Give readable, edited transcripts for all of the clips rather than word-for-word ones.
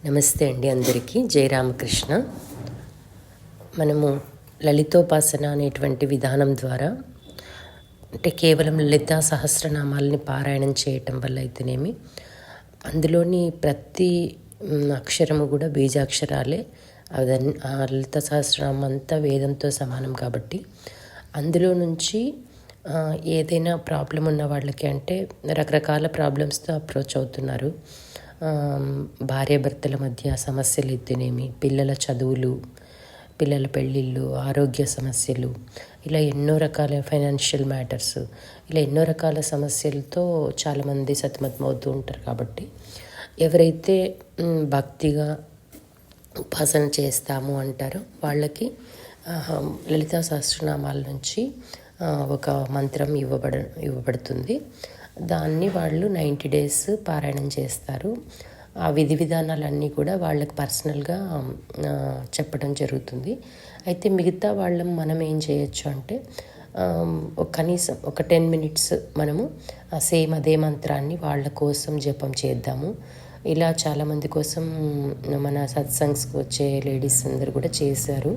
నమస్తే అండి, అందరికీ జై రామకృష్ణ. మనము లలితోపాసన అనేటువంటి విధానం ద్వారా అంటే కేవలం లలితా సహస్రనామాలని పారాయణం చేయటం వల్ల అయితేనేమి, అందులోని ప్రతి అక్షరము కూడా బీజాక్షరాలే. ఆ లలిత సహస్రనామం అంతా వేదంతో సమానం కాబట్టి అందులో నుంచి ఏదైనా ప్రాబ్లం ఉన్న వాళ్ళకి, అంటే రకరకాల ప్రాబ్లమ్స్తో అప్రోచ్ అవుతున్నారు. భార్యాభర్తల మధ్య సమస్యలు అయితేనేమి, పిల్లల చదువులు, పిల్లల పెళ్ళిళ్ళు, ఆరోగ్య సమస్యలు, ఇలా ఎన్నో రకాల ఫైనాన్షియల్ మ్యాటర్స్, ఇలా ఎన్నో రకాల సమస్యలతో చాలామంది సతమతమవుతూ ఉంటారు. కాబట్టి ఎవరైతే భక్తిగా ఉపాసన చేస్తాము అంటారో వాళ్ళకి లలితా సహస్రనామాల నుంచి ఒక మంత్రం ఇవ్వబడుతుంది. దాన్ని వాళ్ళు 90 days పారాయణం చేస్తారు. ఆ విధి విధానాలన్నీ కూడా వాళ్ళకి పర్సనల్గా చెప్పడం జరుగుతుంది. అయితే మిగతా మనం ఏం చేయొచ్చు అంటే, కనీసం ఒక 10 minutes మనము సేమ్ అదే మంత్రాన్ని వాళ్ళ కోసం జపం చేద్దాము. ఇలా చాలామంది కోసం మన సత్సంగ్స్కి వచ్చే లేడీస్ అందరూ కూడా చేశారు.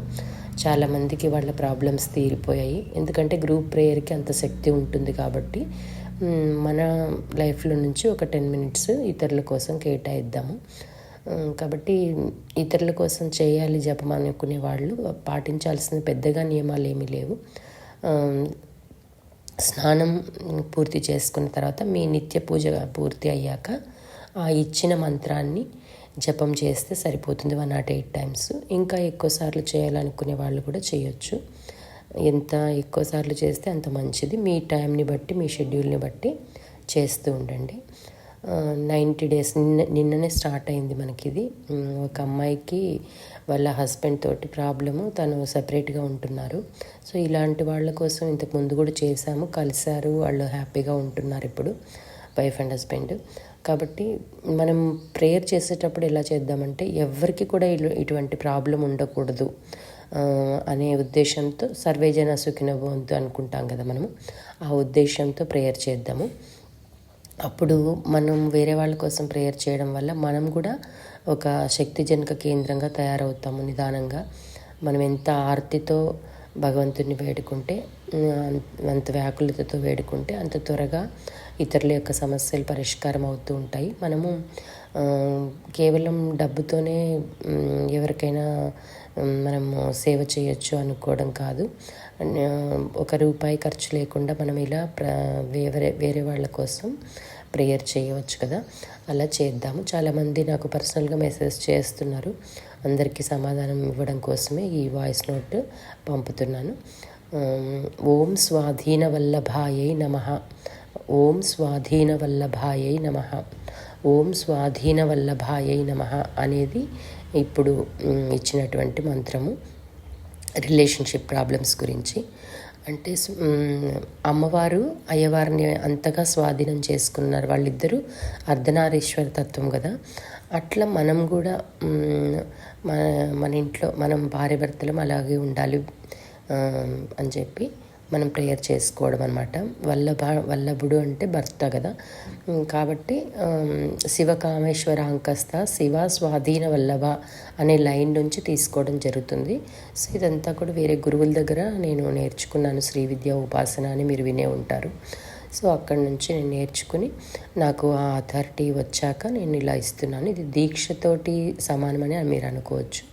చాలామందికి వాళ్ళ ప్రాబ్లమ్స్ తీరిపోయాయి. ఎందుకంటే గ్రూప్ ప్రేయర్కి అంత శక్తి ఉంటుంది కాబట్టి మన లైఫ్లో నుంచి ఒక 10 minutes ఇతరుల కోసం కేటాయిద్దాము. కాబట్టి ఇతరుల కోసం చేయాలి జపం అనుకునే వాళ్ళు పాటించాల్సిన పెద్దగా నియమాలు ఏమీ లేవు. స్నానం పూర్తి చేసుకున్న తర్వాత మీ నిత్య పూజ పూర్తి అయ్యాక ఆ ఇచ్చిన మంత్రాన్ని జపం చేస్తే సరిపోతుంది 108 times. ఇంకా ఎక్కువసార్లు చేయాలనుకునే వాళ్ళు కూడా చేయొచ్చు. ఎంత ఎక్కువసార్లు చేస్తే అంత మంచిది. మీ టైంని బట్టి, మీ షెడ్యూల్ని బట్టి చేస్తూ ఉండండి. 90 days నిన్ననే స్టార్ట్ అయింది మనకి ఇది. ఒక అమ్మాయికి వాళ్ళ హస్బెండ్ తోటి ప్రాబ్లము, తను సపరేట్గా ఉంటున్నారు. సో ఇలాంటి వాళ్ళ కోసం ఇంతకు ముందు కూడా చేశాము, కలిశారు, వాళ్ళు హ్యాపీగా ఉంటున్నారు ఇప్పుడు, వైఫ్ అండ్ హస్బెండ్. కాబట్టి మనం ప్రేయర్ చేసేటప్పుడు ఎలా చేద్దామంటే, ఎవరికి కూడా ఇటువంటి ప్రాబ్లం ఉండకూడదు అనే ఉద్దేశంతో, సర్వేజన సుఖినో భవంతు అనుకుంటాం కదా మనము, ఆ ఉద్దేశంతో ప్రేయర్ చేద్దాము. అప్పుడు మనం వేరే వాళ్ళ కోసం ప్రేయర్ చేయడం వల్ల మనం కూడా ఒక శక్తిజనక కేంద్రంగా తయారవుతాము. నిదానంగా మనం ఎంత ఆర్తితో భగవంతుని వేడుకుంటే, అంత వ్యాకులతతో వేడుకుంటే అంత త్వరగా ఇతరుల యొక్క సమస్యలు పరిష్కారం అవుతూ ఉంటాయి. మనము కేవలం డబ్బుతోనే ఎవరికైనా మనము సేవ చేయొచ్చు అనుకోవడం కాదు. ₹1 ఖర్చు లేకుండా మనం ఇలా వేరే వాళ్ళ కోసం ప్రేయర్ చేయవచ్చు కదా, అలా చేద్దాము. చాలామంది నాకు పర్సనల్గా మెసేజ్ చేస్తున్నారు. అందరికీ సమాధానం ఇవ్వడం కోసమే ఈ వాయిస్ నోట్ పంపుతున్నాను. ఓం స్వాధీన వల్లభాయై నమః. ఓం స్వాధీన వల్లభాయై నమః. ఓం స్వాధీన వల్లభాయై నమః అనేది ఇప్పుడు ఇచ్చినటువంటి మంత్రము. రిలేషన్షిప్ ప్రాబ్లమ్స్ గురించి, అంటే అమ్మవారు అయ్యవారిని అంతగా స్వాధీనం చేసుకున్నారు. వాళ్ళిద్దరూ అర్ధనారీశ్వర తత్వం కదా. అట్లా మనం కూడా మన ఇంట్లో మనం భార్య భర్తలం అలాగే ఉండాలి అని చెప్పి మనం ప్రేయర్ చేసుకోవడం అనమాట. వల్లభుడు అంటే భర్త కదా. కాబట్టి శివకామేశ్వర అంకస్త శివ స్వాధీన వల్లభ అనే లైన్ నుంచి తీసుకోవడం జరుగుతుంది. సో ఇదంతా కూడా వేరే గురువుల దగ్గర నేను నేర్చుకున్నాను. శ్రీ విద్య ఉపాసన అని మీరు వినే ఉంటారు. సో అక్కడి నుంచి నేను నేర్చుకుని నాకు ఆ అథారిటీ వచ్చాక నేను ఇలా ఇస్తున్నాను. ఇది దీక్షతోటి సమానమని మీరు అనుకోవచ్చు.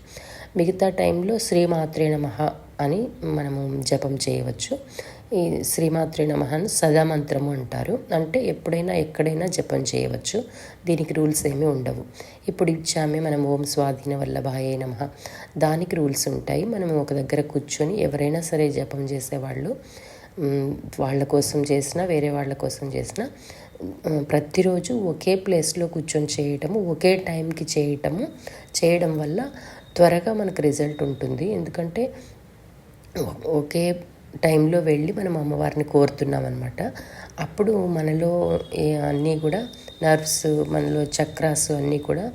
మిగతా టైంలో శ్రీమాత్రే నమః అని మనము జపం చేయవచ్చు. ఈ శ్రీమాత్రే నమః సదా మంత్రము అంటారు. అంటే ఎప్పుడైనా ఎక్కడైనా జపం చేయవచ్చు, దీనికి రూల్స్ ఏమీ ఉండవు. ఇప్పుడు ఇచ్చామే మనం ఓం స్వాధీన వల్లభాయై నమః, దానికి రూల్స్ ఉంటాయి. మనం ఒక దగ్గర కూర్చొని ఎవరైనా సరే జపం చేసేవాళ్ళు, వాళ్ళ కోసం చేసినా వేరే వాళ్ళ కోసం చేసినా, ప్రతిరోజు ఒకే ప్లేస్లో కూర్చొని చేయటము, ఒకే టైంకి చేయడం వల్ల త్వరగా మనకు రిజల్ట్ ఉంటుంది. ఎందుకంటే ఒకే టైంలో వెళ్ళి మనం అమ్మవారిని కోరుతున్నాం అనమాట. అప్పుడు మనలో అన్నీ కూడా నర్వ్స్, మనలో చక్రాస్ అన్నీ కూడా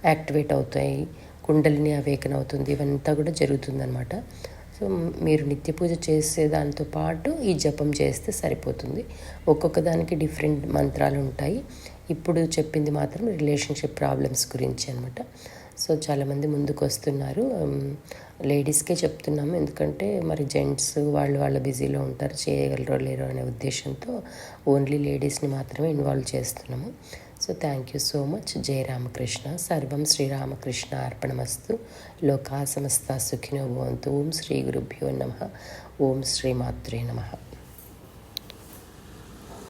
యాక్టివేట్ అవుతాయి, కుండలిని అవేకన అవుతుంది, ఇవంతా కూడా జరుగుతుందన్నమాట. సో మీరు నిత్య పూజ చేసే దాంతో పాటు ఈ జపం చేస్తే సరిపోతుంది. ఒక్కొక్క దానికి డిఫరెంట్ మంత్రాలు ఉంటాయి. ఇప్పుడు చెప్పింది మాత్రం రిలేషన్షిప్ ప్రాబ్లమ్స్ గురించి అనమాట. సో చాలామంది ముందుకు వస్తున్నారు. లేడీస్కే చెప్తున్నాము, ఎందుకంటే మరి జెంట్స్ వాళ్ళ బిజీలో ఉంటారు, చేయగలరో లేరో అనే ఉద్దేశంతో ఓన్లీ లేడీస్ని మాత్రమే ఇన్వాల్వ్ చేస్తున్నాము. So thank you so much. జయ రామకృష్ణ. సర్వం శ్రీరామకృష్ణ అర్పణమస్తు. లోకా సమస్త సుఖినో భవంతు. ఓం శ్రీ గురుభ్యో నమః. ఓం శ్రీ మాత్రే నమః.